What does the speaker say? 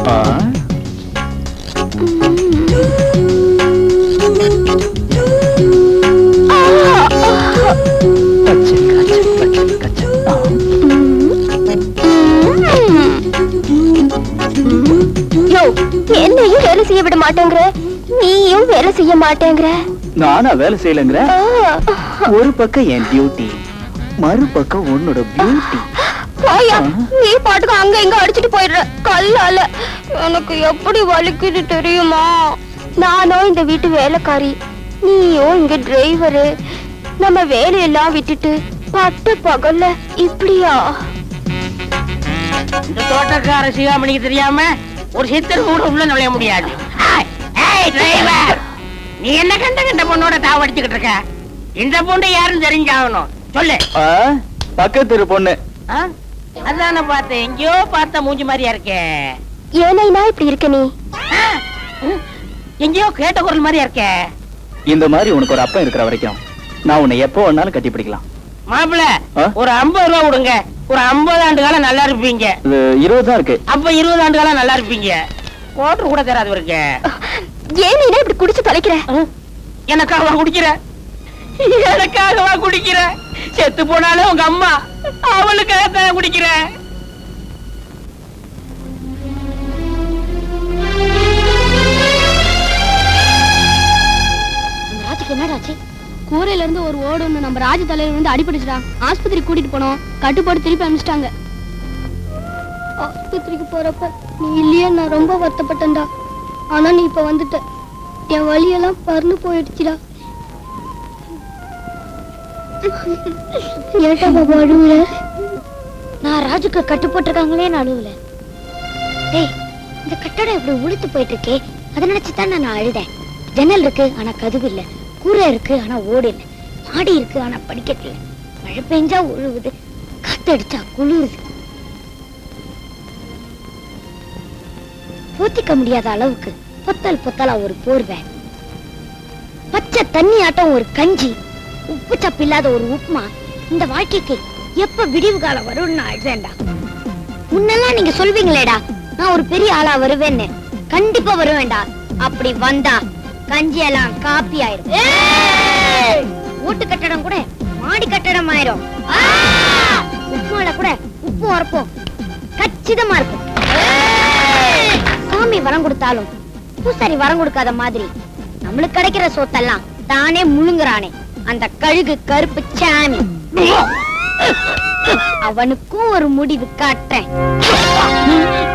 என்னையும் வேலை செய்ய விட மாட்டேங்கிற, நீயும் வேலை செய்ய மாட்டேங்கிற. நானா வேலை செய்யலங்கிற? ஒரு பக்கம் என் டியூட்டி, மறுபக்கம் உன்னோட பியூட்டி. நீ பாட்டுக்கு அங்க எங்க அடிச்சுட்டு போயிடுற கல்லால. எனக்கு எப்படி வலிக்குது தெரியுமா? நானும் இந்த வீட்டு வேலைக்காரி, நீயும் இங்க டிரைவரு. நம்ம வேலையெல்லாம் விட்டுட்டு பட்ட பகல்ல இப்படியா? இந்த தோட்டக்கார சிகாமணிக்கு தெரியாம ஒரு சித்தர் கூட உள்ள நுழைய முடியாது. நீ என்ன கண்ட கண்ட பொண்ணோட தாவடிச்சுக்கிட்டு இருக்க? இந்த பொண்ணு யாருன்னு தெரிஞ்சாகணும். சொல்லு. பக்கத்து பொண்ணு. அதான பார்த்தேன், எங்கயோ பார்த்த மூஞ்சி மாதிரியா இருக்கே. ஏன்னா இப்படி இருக்க? நீ எங்கயோ கேட்ட குரல் மாதிரியா இருக்கே. இந்த மாதிரி உனக்கு ஒரு அப்பா இருக்கிற வரைக்கும் நான் உன்னை எப்போ வேணாலும் கட்டி பிடிக்கலாம். மாப்பிள்ள, ஒரு 50 ரூபா கொடுங்க. ஒரு 50 ஆண்டு காலம் நல்லா இருப்பீங்க. 20 தான் இருக்கு. அப்ப 20 ஆண்டு காலம் நல்லா இருப்பீங்க. கோட்டர் கூட தராது இருக்கு. ஏன் நீ இப்படி குடிச்சு தொலைக்கிற? எனக்காகவா குடிக்கிற? எனக்காகவா குடிக்கிற? செத்து போனாலும் உங்க அம்மா, அவளுக்காக தான் குடிக்கிற. ராஜுக்கு என்னடாச்சு? கூரையில இருந்து ஒரு ஓடு நம்ம ராஜ தலைவர் வந்து அடிபட்டுச்சுடா. ஆஸ்பத்திரி கூட்டிட்டு போனோம், கட்டுப்பாடு திருப்பி அனுப்பிச்சிட்டாங்க. ஆஸ்பத்திரிக்கு போறப்ப நீ இல்லையே, நான் ரொம்ப வருத்தப்பட்டேன்டா. ஆனா நீ இப்ப வந்துட்ட, என் வலியெல்லாம் பறந்து போயிடுச்சுடா. ஏட்டா பாபா அழுவுல? நான் ராஜுக்கு கட்டு போட்டிருக்காங்களே நான் அழுவுல. டேய், இந்த கட்டடம் இப்படி உளுத்து போயிட்டு இருக்கே, அதை நினைச்சுதான் நான் அழுதேன். ஜன்னல் இருக்கு ஆனா கதவு இல்ல, கூரை இருக்கு ஆனா ஓடு இல்ல, மாடி இருக்கு ஆனா படிக்கட்டு இல்ல, மழை பெஞ்சா ஒழுகுது, காத்தடிச்சா குளிருது. போத்திக்க முடியாத அளவுக்கு பொத்தல் பொத்தலா ஒரு போர்வை, பச்சை தண்ணி ஆட்டம் ஒரு கஞ்சி, உப்பு சப்பு இல்லாத ஒரு உப்புமா. இந்த வாழ்க்கைக்கு எப்ப விடிவு காலம் வரும்னு நான் அழுதேன்டா. முன்னெல்லாம் நீங்க சொல்வீங்களேடா நான் ஒரு பெரிய ஆளா வருவேன்னு. கண்டிப்பா வருவேன்டா. அப்படி வந்தா கஞ்சி எல்லாம் காப்பி ஆயிரும். ஓட்டு கட்டடம் கூட மாடி கட்டடம் ஆயிரும். உப்புமால கூட உப்பு வரப்போம் கச்சிதமா இருக்கும். சாமி வரம் கொடுத்தாலும் பூசாரி வரம் கொடுக்காத மாதிரி நம்மளுக்கு கிடைக்கிற சோத்தெல்லாம் தானே முழுங்குறானே அந்த கழுகு கருப்பு சாமி, அவனுக்கும் ஒரு முடிவு காட்டுறேன்.